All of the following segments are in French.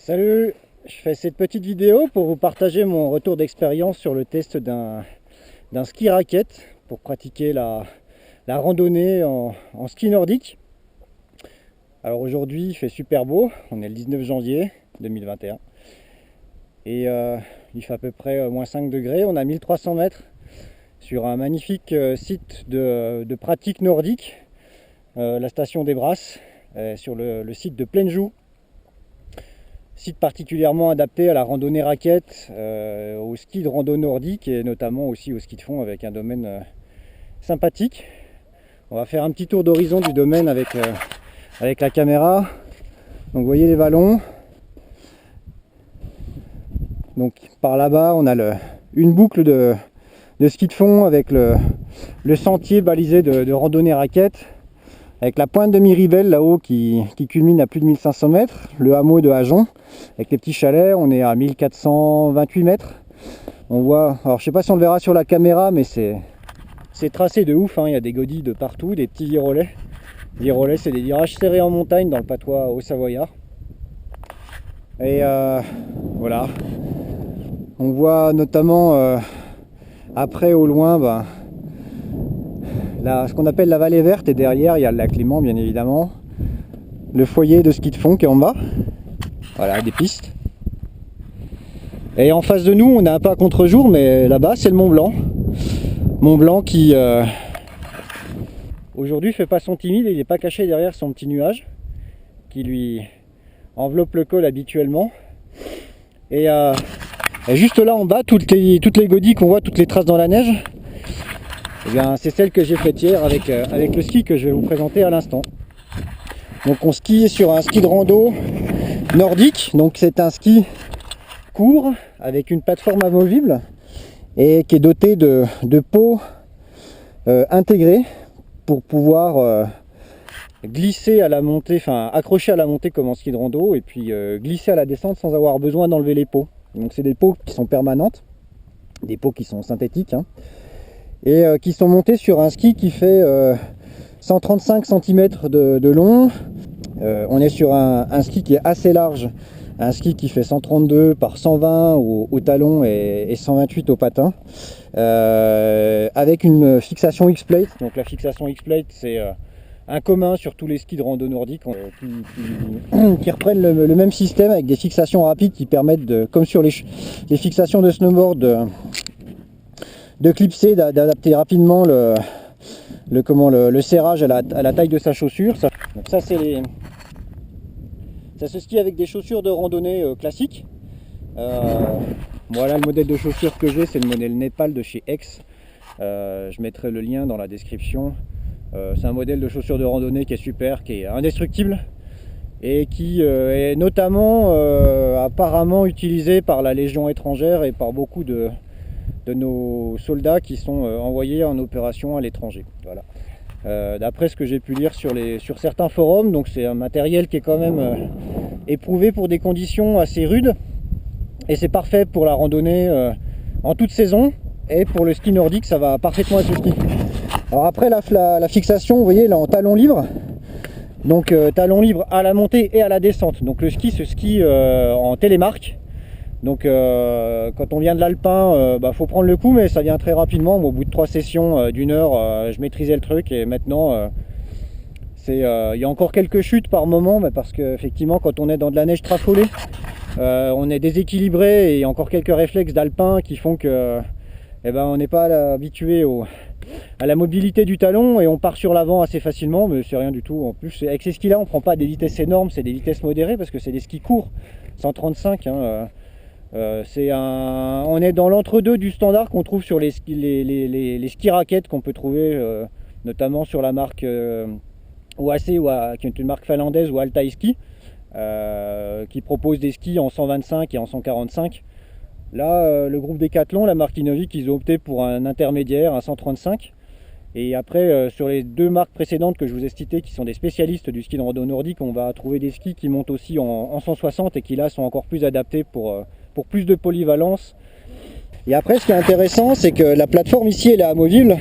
Salut, je fais cette petite vidéo pour vous partager mon retour d'expérience sur le test d'un ski raquette pour pratiquer la randonnée en ski nordique. Alors aujourd'hui il fait super beau, on est le 19 janvier 2021 et il fait à peu près moins 5 degrés, on a 1300 mètres sur un magnifique site de pratique nordique, la station des Brasses, sur le site de Plainjoux. Site particulièrement adapté à la randonnée raquette, au ski de rando nordique et notamment aussi au ski de fond avec un domaine sympathique. On va faire un petit tour d'horizon du domaine avec la caméra. Donc vous voyez les vallons. Donc par là-bas on a une boucle de ski de fond avec le sentier balisé de randonnée raquette, avec la pointe de Miribel là-haut qui culmine à plus de 1500 mètres, le hameau de Hajon, avec les petits chalets, on est à 1428 mètres. On voit, alors je sais pas si on le verra sur la caméra, mais c'est tracé de ouf, hein. Il y a des godilles de partout, des petits virolets. Virolets, c'est des virages serrés en montagne dans le patois haut-savoyard. Et voilà, on voit notamment après au loin, ce qu'on appelle la vallée verte, et derrière il y a le lac Léman bien évidemment, le foyer de ski de fond qui est en bas, voilà, des pistes, et en face de nous on a un pas à contre-jour, mais là-bas c'est le Mont Blanc. Mont Blanc qui aujourd'hui fait pas son timide, il n'est pas caché derrière son petit nuage qui lui enveloppe le col habituellement, et juste là en bas toutes les godilles qu'on voit, toutes les traces dans la neige, eh bien, c'est celle que j'ai faite hier avec le ski que je vais vous présenter à l'instant. Donc on skie sur un ski de rando nordique, donc c'est un ski court avec une plateforme amovible et qui est doté de pots intégrés pour pouvoir glisser à la montée, enfin accrocher à la montée comme en ski de rando, et puis glisser à la descente sans avoir besoin d'enlever les pots. Donc c'est des pots qui sont permanentes, des pots qui sont synthétiques, hein, et qui sont montés sur un ski qui fait 135 cm de long. On est sur un ski qui est assez large, un ski qui fait 132 par 120 au talon et 128 au patin, avec une fixation X-Plate. Donc la fixation X-Plate, c'est un commun sur tous les skis de rando nordique qui reprennent le même système, avec des fixations rapides qui permettent, comme sur les fixations de snowboard, de clipser, d'adapter rapidement le serrage à la taille de sa chaussure. Donc ça se skie avec des chaussures de randonnée classiques. Voilà le modèle de chaussures que j'ai, c'est le modèle Népal de chez X. Je mettrai le lien dans la description. C'est un modèle de chaussures de randonnée qui est super, qui est indestructible et qui est notamment apparemment utilisé par la Légion étrangère et par beaucoup de nos soldats qui sont envoyés en opération à l'étranger. Voilà. D'après ce que j'ai pu lire sur certains forums, donc c'est un matériel qui est quand même éprouvé pour des conditions assez rudes, et c'est parfait pour la randonnée en toute saison, et pour le ski nordique ça va parfaitement avec le ski. Alors après la fixation, vous voyez là en talon libre, donc talon libre à la montée et à la descente. Donc le ski se skie en télémarque. Donc quand on vient de l'alpin, faut prendre le coup, mais ça vient très rapidement. Au bout de 3 sessions d'une heure, je maîtrisais le truc, et maintenant il y a encore quelques chutes par moment, mais parce qu'effectivement quand on est dans de la neige trafolée, on est déséquilibré, et il y a encore quelques réflexes d'alpin qui font que on n'est pas habitué à la mobilité du talon, et on part sur l'avant assez facilement, mais c'est rien du tout. En plus avec ces skis là on prend pas des vitesses énormes, c'est des vitesses modérées parce que c'est des skis courts, 135, hein, on est dans l'entre-deux du standard qu'on trouve sur les skis raquettes qu'on peut trouver notamment sur la marque OAC, qui est une marque finlandaise, ou Altai Ski, qui propose des skis en 125 et en 145. Là le groupe Decathlon, la marque Innovic, ils ont opté pour un intermédiaire, un 135. Et après sur les deux marques précédentes que je vous ai citées, qui sont des spécialistes du ski de rando nordique, on va trouver des skis qui montent aussi en 160 et qui là sont encore plus adaptés pour plus de polyvalence. Et après ce qui est intéressant, c'est que la plateforme ici elle est amovible,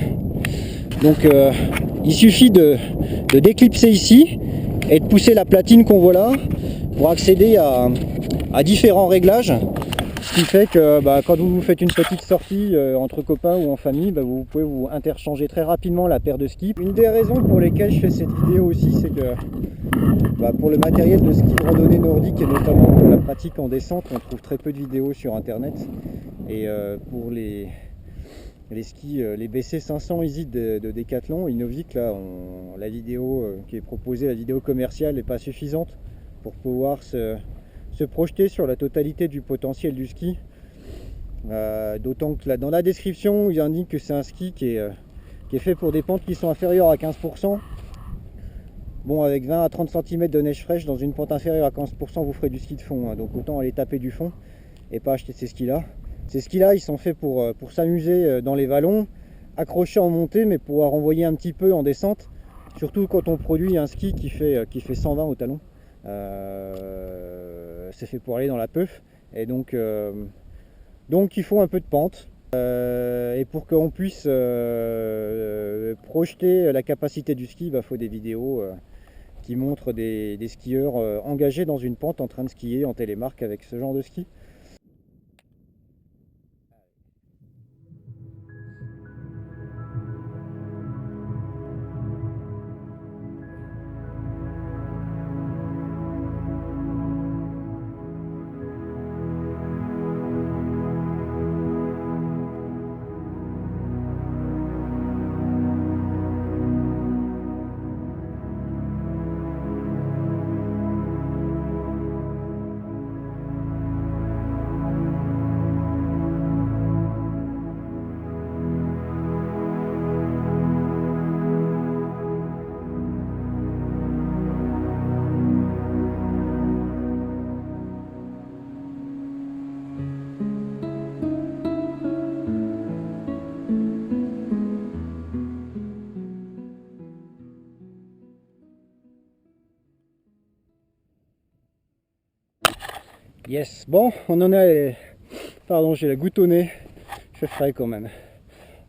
donc il suffit de déclipser ici et de pousser la platine qu'on voit là pour accéder à différents réglages. Ce qui fait que quand vous faites une petite sortie entre copains ou en famille, vous pouvez vous interchanger très rapidement la paire de skis. Une des raisons pour lesquelles je fais cette vidéo aussi, c'est que pour le matériel de ski de randonnée nordique et notamment pour la pratique en descente, on trouve très peu de vidéos sur internet. Et pour les skis, les BC 500 Easy de Decathlon, Innovic, là, la vidéo qui est proposée, la vidéo commerciale n'est pas suffisante pour pouvoir se projeter sur la totalité du potentiel du ski. D'autant que là, dans la description, il indique que c'est un ski qui est fait pour des pentes qui sont inférieures à 15%. Bon, avec 20 à 30 cm de neige fraîche dans une pente inférieure à 15%, vous ferez du ski de fond, hein, donc autant aller taper du fond et pas acheter ces skis là. Ces skis là, ils sont faits pour s'amuser dans les vallons, accrocher en montée, mais pouvoir envoyer un petit peu en descente, surtout quand on produit un ski qui fait 120 au talon. C'est fait pour aller dans la peuf, et donc il faut un peu de pente, et pour qu'on puisse projeter la capacité du ski, il faut des vidéos qui montrent des skieurs engagés dans une pente en train de skier en télémarque avec ce genre de ski. Yes, bon, on en est... Pardon, j'ai la goutte au nez. Je fais frais quand même.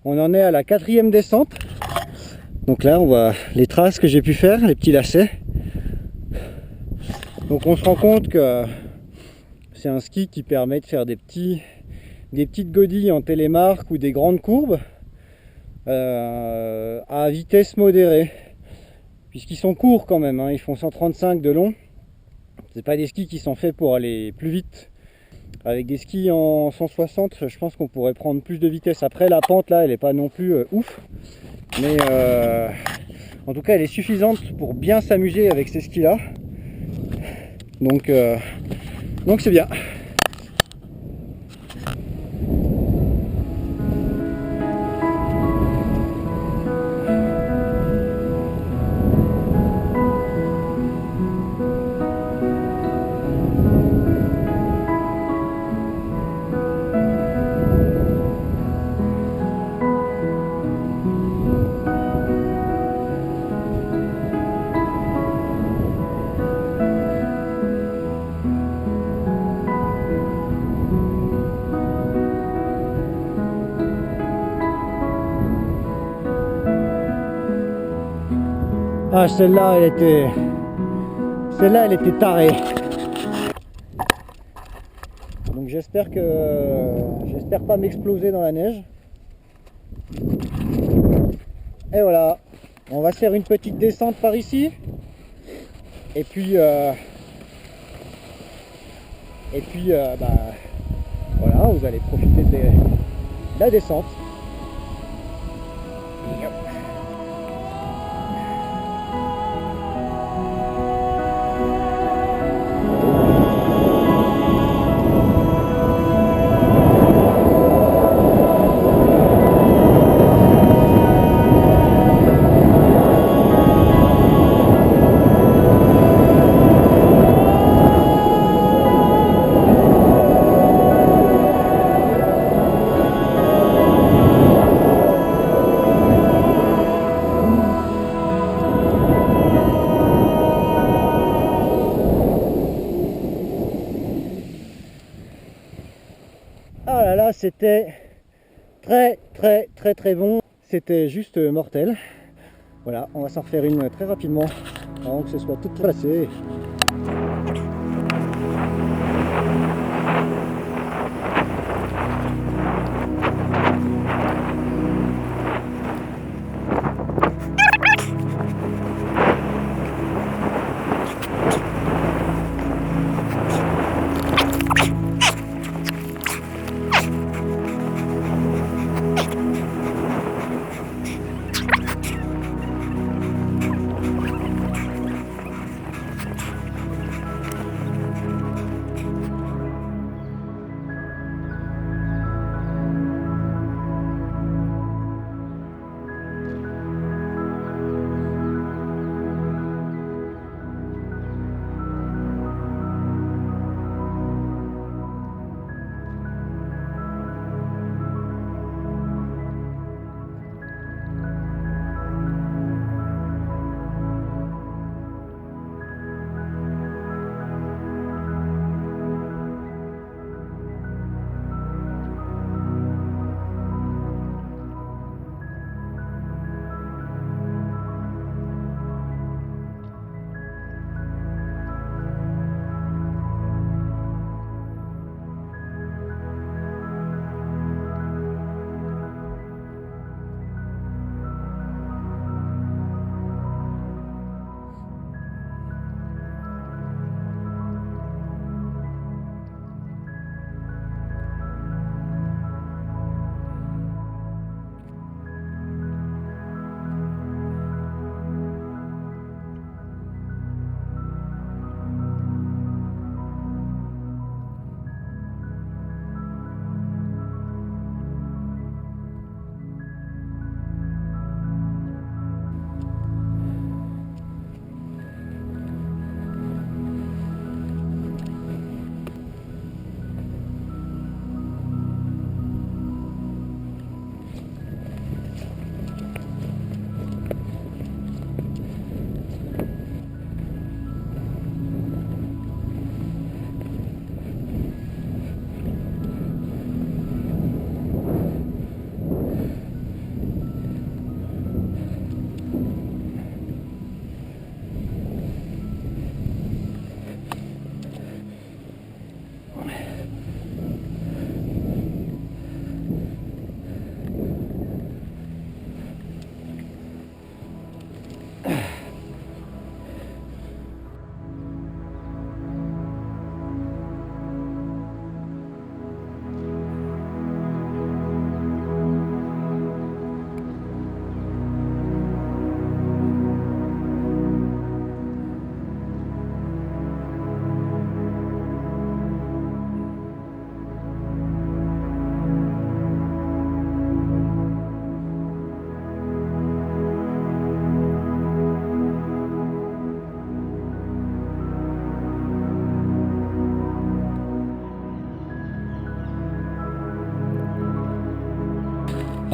On en est à la 4e descente. Donc là, on voit les traces que j'ai pu faire, les petits lacets. Donc on se rend compte que c'est un ski qui permet de faire des petites godilles en télémarque ou des grandes courbes à vitesse modérée. Puisqu'ils sont courts quand même, hein, ils font 135 de long. C'est pas des skis qui sont faits pour aller plus vite. Avec des skis en 160, je pense qu'on pourrait prendre plus de vitesse. Après, la pente là, elle est pas non plus ouf, mais en tout cas, elle est suffisante pour bien s'amuser avec ces skis là. Donc c'est bien. Ah, celle-là, elle était tarée. Donc j'espère pas m'exploser dans la neige. Et voilà, on va se faire une petite descente par ici. Et puis voilà, vous allez profiter de la descente. Ah là là, c'était très bon. C'était juste mortel. Voilà, on va s'en refaire une très rapidement avant que ce soit tout placé.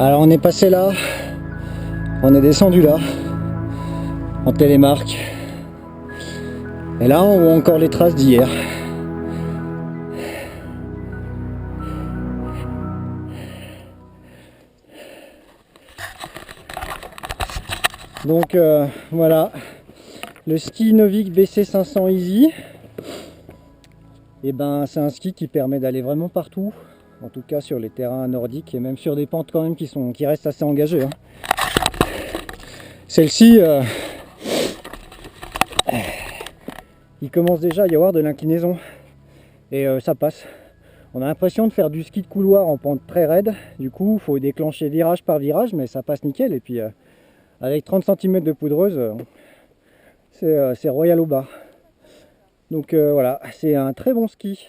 Alors on est passé là, on est descendu là, en télémarque. Et là on voit encore les traces d'hier. Donc voilà, le ski Novik BC500 Easy, et ben c'est un ski qui permet d'aller vraiment partout, en tout cas sur les terrains nordiques et même sur des pentes quand même qui restent assez engagées. Hein. Celle-ci, il commence déjà à y avoir de l'inclinaison et ça passe. On a l'impression de faire du ski de couloir en pente très raide, du coup il faut déclencher virage par virage, mais ça passe nickel. Et puis avec 30 cm de poudreuse, c'est royal au bas. Donc voilà, c'est un très bon ski.